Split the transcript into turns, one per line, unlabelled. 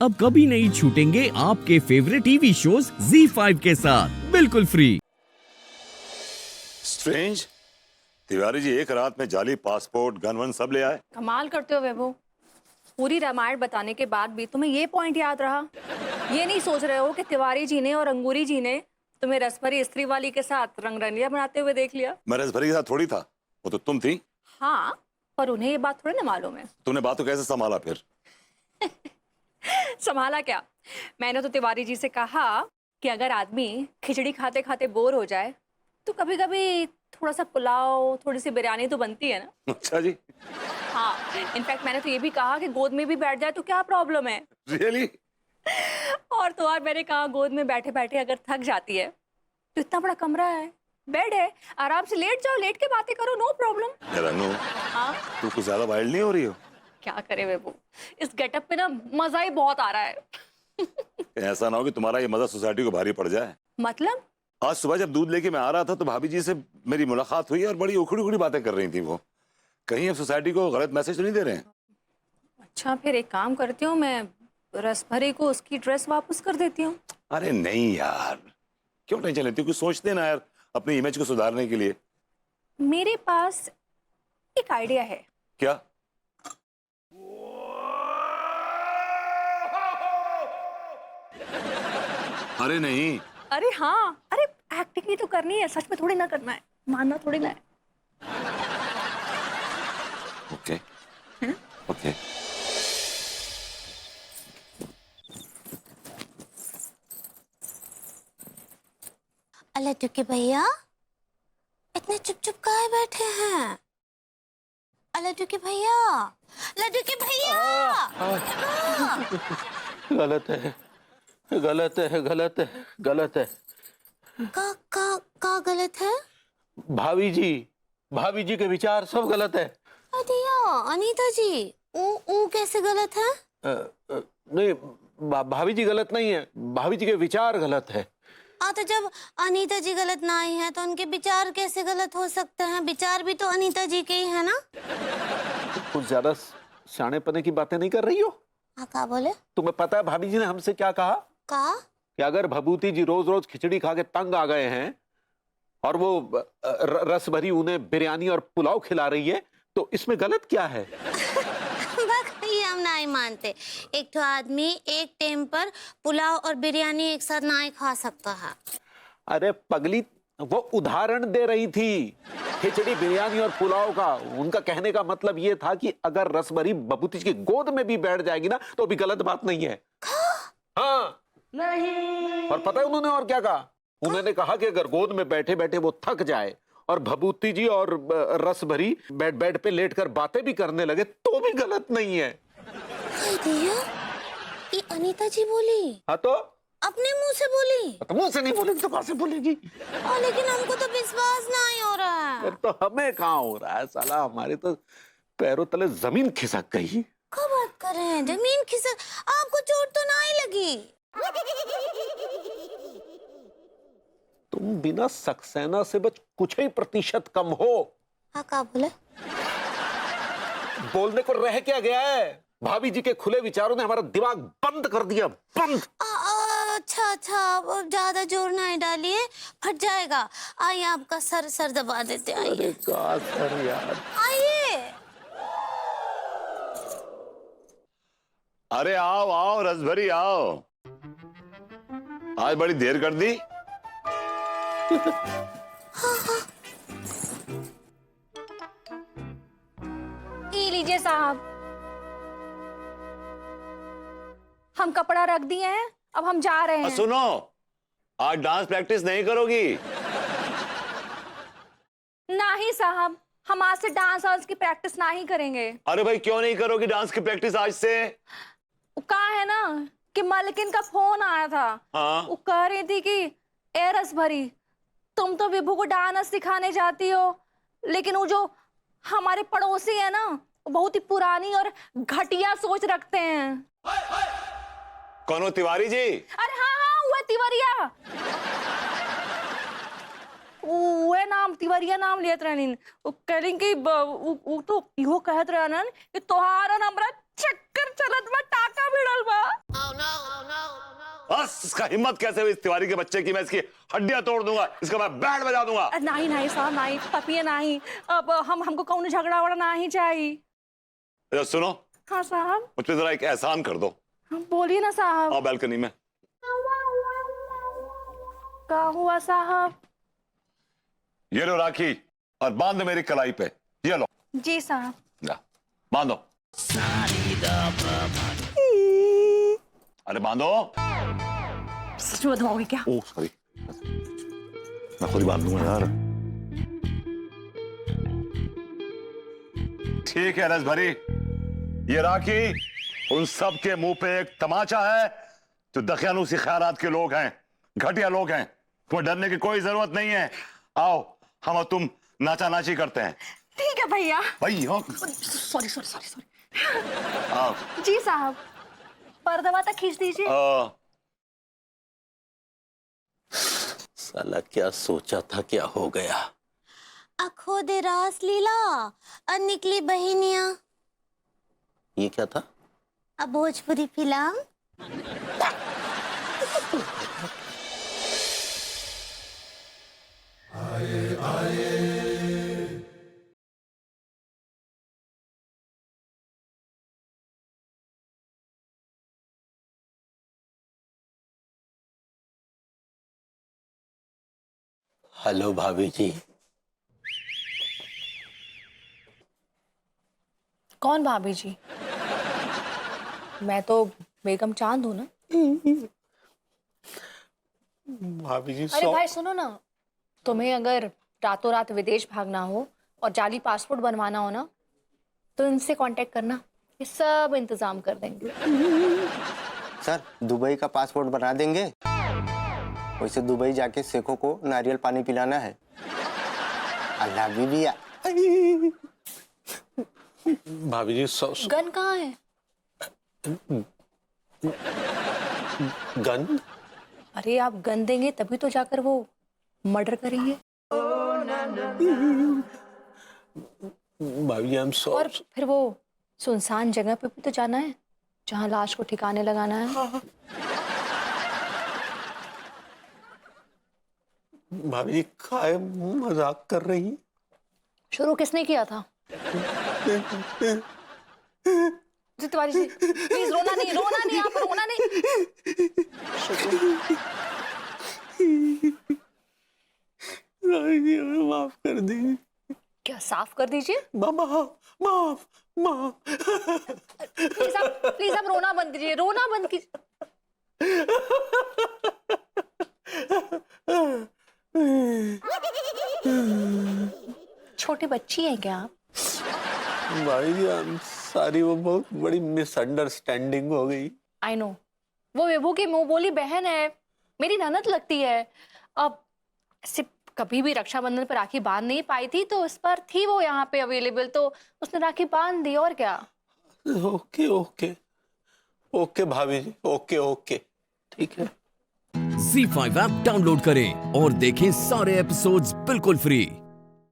अब कभी नहीं छूटेंगे आपके फेवरेट टीवी शोज ZEE5 के साथ बिल्कुल फ्री।
स्ट्रेंज, तिवारी जी एक रात में जाली पासपोर्ट गन वन सब ले आए।
कमाल करते हो वैभव, पूरी रामायण बताने के बाद भी तुम्हें ये पॉइंट याद रहा। ये नहीं सोच रहे हो कि तिवारी जी ने और अंगूरी जी ने तुम्हें रसभरी स्त्री वाली के साथ रंगरलिया बनाते हुए देख लिया।
मैं रसभरी के साथ थोड़ी था, वो तो तुम थी।
हाँ, पर उन्हें ये बात थोड़ी ना मालूम है।
तुमने बात तो कैसे संभाला फिर?
संभाला क्या, मैंने तो तिवारी जी से कहा कि अगर आदमी खिचड़ी खाते खाते बोर हो जाए तो कभी कभी थोड़ा सा पुलाव, थोड़ी सी बिरयानी तो बनती है ना।
अच्छा जी।
हाँ, इनफैक्ट मैंने तो ये भी कहा कि गोद में भी बैठ जाए तो क्या प्रॉब्लम है।
रियली?
और तो और मैंने कहा गोद में बैठे बैठे अगर थक जाती है तो इतना बड़ा कमरा है, बेड है, आराम से लेट जाओ, लेट के बातें करो, नो प्रॉब्लम।
रनु,
हाँ,
तू कुछ ज्यादा वाइल्ड नहीं हो रही हो?
क्या करे वो, इस गेटअप पे ना मजा ही बहुत आ रहा है।
ऐसा ना हो कि तुम्हारा ये मजा सोसाइटी को भारी पड़ जाए।
मतलब?
आज सुबह जब दूध लेके मैं आ रहा था तो भाभी जी से मेरी मुलाकात हुई और बड़ी उखड़ी उखड़ी बातें कर रही थी वो। कहीं अब सोसाइटी को गलत मैसेज तो नहीं दे रहे हैं?
अच्छा, फिर एक काम करती हूँ, मैं रसभरी को उसकी ड्रेस वापस कर देती हूँ।
अरे नहीं यार, क्यों टेंशन लेती हो? कुछ सोचते ना यार अपनी इमेज को सुधारने के लिए।
मेरे पास एक आइडिया है।
क्या? अरे नहीं।
अरे हाँ, अरे एक्टिंग ही तो करनी है, सच में थोड़ी ना करना है, मानना थोड़ी ना है।
Okay okay.
लड्डू के भैया इतने चुप चुप काहे बैठे हैं? लड्डू के भैया, लड्डू के भैया।
गलत है, गलत है, गलत है, गलत है।
का गलत है?
भाभी जी के विचार सब गलत है।
अदिया, अनीता जी, वो कैसे गलत है?
नहीं, भाभी जी गलत नहीं है, भाभी जी के विचार गलत है।
तो जब अनीता जी गलत ना आई है तो उनके विचार कैसे गलत हो सकते हैं? विचार भी तो अनीता जी के ही है ना।
कुछ ज्यादा शाणेपने की बातें नहीं कर रही हो?
क्या बोले?
तुम्हें पता है भाभी जी ने हमसे क्या कहा? कि अगर भभूति जी रोज रोज खिचड़ी खा के तंग आ गए हैं और वो रस भरी उन्हें बिरयानी और पुलाव खिला रही है तो इसमें गलत क्या है?
ये हम नहीं मानते। एक तो आदमी एक टाइम पर पुलाव और बिरयानी एक साथ नहीं खा सकता है।
अरे पगली, वो उदाहरण दे रही थी खिचड़ी, बिरयानी और पुलाव का। उनका कहने का मतलब ये था कि अगर रसभरी भभूति की गोद में भी बैठ जाएगी ना तो भी गलत बात नहीं है। हाँ नहीं। और पता है उन्होंने और क्या कहा? उन्होंने कहा कि अगर गोद में बैठे बैठे वो थक जाए और भभूति जी और रसभरी बेड पे लेटकर बातें भी करने लगे तो भी गलत नहीं है।
ये अनीता जी बोली?
हाँ तो
अपने मुंह से बोली?
तो मुंह से नहीं बोलेगी तो कहां से बोलेगी?
लेकिन हमको तो विश्वास नहीं हो रहा है।
फिर तो हमें कहां हो रहा है साला, हमारे तो पैरों तले जमीन खिसक गई।
क्या बात कर रहे हैं? जमीन खिसक? आपको चोट तो नहीं लगी?
तुम बिना सक्सेना से बच कुछ ही प्रतिशत कम हो।
क्या बोले?
बोलने को रह क्या गया है? भाभी जी के खुले विचारों ने हमारा दिमाग बंद कर दिया, बंद।
अच्छा, अब ज्यादा जोर नहीं डालिए, फट जाएगा। आइए, आपका सर दबा देते। आइए।
अरे का सर यार।
आइए।
अरे आओ आओ रसभरी आओ। आज बड़ी देर कर दी।
ये लीजिए साहब, हम कपड़ा रख दिए हैं, अब हम जा रहे हैं।
सुनो, आज डांस प्रैक्टिस नहीं करोगी?
नहीं साहब, हम आज से डांस की प्रैक्टिस नहीं करेंगे।
अरे भाई क्यों नहीं करोगी डांस की प्रैक्टिस आज से?
कहा है ना कि मालकिन का फोन आया था।
हाँ?
वो कह रही थी कि ए रसभरी, तुम तो विभू को डांस सिखाने जाती हो, लेकिन वो जो हमारे पड़ोसी है ना, वो बहुत ही पुरानी और घटिया सोच रखते हैं।
कौन हो? तिवारी जी?
अरे हाँ, वो है तिवरिया। वो नाम तिवरिया नाम लेत रहनी। वो कह रही कि वो तो इहो कहत रहन कि तोहार नंबर चक्कर चलत में टाका भिड़ल बा।
बस इसका हिम्मत कैसे हुई इस तिवारी के बच्चे की, मैं इसकी हड्डियां तोड़ दूंगा, इसका मैं बैंड बजा दूंगा।
नहीं नहीं साहब नहीं, तपिए नहीं। अब हमको कौन झगड़ा वगड़ा नहीं चाहिए।
इधर सुनो,
हाँ साहब।
मुझ पे जरा एक एहसान कर दो।
हाँ, बोलिए ना साहब।
आओ बैल्कनी में।
क्या हुआ साहब?
ये लो राखी और बांध मेरी कलाई पे, ये लो।
जी साहब।
जा, बांधो। अरे बांधो।
सच में बंधवाओगे क्या?
ओह सॉरी, मैं खुद ही बांध दूंगा यार। ठीक है रस भरी, ये राखी उन सब के मुंह पे एक तमाचा है जो दखयानुसी ख्यालात के लोग हैं, घटिया लोग हैं। तुम्हें डरने की कोई जरूरत नहीं है। आओ हम और तुम नाचा नाची करते हैं।
ठीक है भैया।
भैया
सॉरी सॉरी सॉरी सॉरी।
आओ।
जी साहब, पर्दा तक खींच दीजिए।
साला क्या सोचा था, क्या हो गया।
अखो दे रास लीला और निकली बहिनिया।
ये क्या था?
अब भोजपुरी फिल्म।
हेलो भाभी जी।
कौन भाभी जी? मैं तो बेगम चांद हूँ ना।
भाभी जी
अरे भाई सुनो ना, तुम्हें अगर रातों रात विदेश भागना हो और जाली पासपोर्ट बनवाना हो ना, तो इनसे कांटेक्ट करना, ये सब इंतजाम कर देंगे।
सर दुबई का पासपोर्ट बना देंगे। वैसे दुबई जाके शेखों को नारियल पानी पिलाना है। अल्लाह बीबिया।
भाभी जी
गन कहाँ है?
गन?
अरे आप गन देंगे तभी तो जाकर वो मर्डर करेंगे।
भाभी हम
और फिर वो सुनसान जगह पे भी तो जाना है जहाँ लाश को ठिकाने लगाना है।
भाभी जी काय मजाक कर रही?
शुरू किसने किया था? जी तिवारी जी प्लीज, रोना नहीं आप, रोना नहीं।
माफ कर दीजिए।
क्या साफ कर दीजिए?
माफ।
प्लीज आप रोना बंद कीजिए, रोना बंद कीजिए। छोटी बच्ची है क्या आप?
भाई जी I'm sorry, वो बहुत बड़ी मिसअंडरस्टैंडिंग हो गई।
आई नो, वो विभू की मुंह बोली बहन है, मेरी ननद लगती है। अब सिर्फ कभी भी रक्षाबंधन पर राखी बांध नहीं पाई थी, तो इस पर थी वो यहाँ पे अवेलेबल, तो उसने राखी बांध दी। और क्या।
ओके भाभी जी, ओके ठीक है।
Z5 ऐप डाउनलोड करें और देखें सारे एपिसोड्स बिल्कुल फ्री।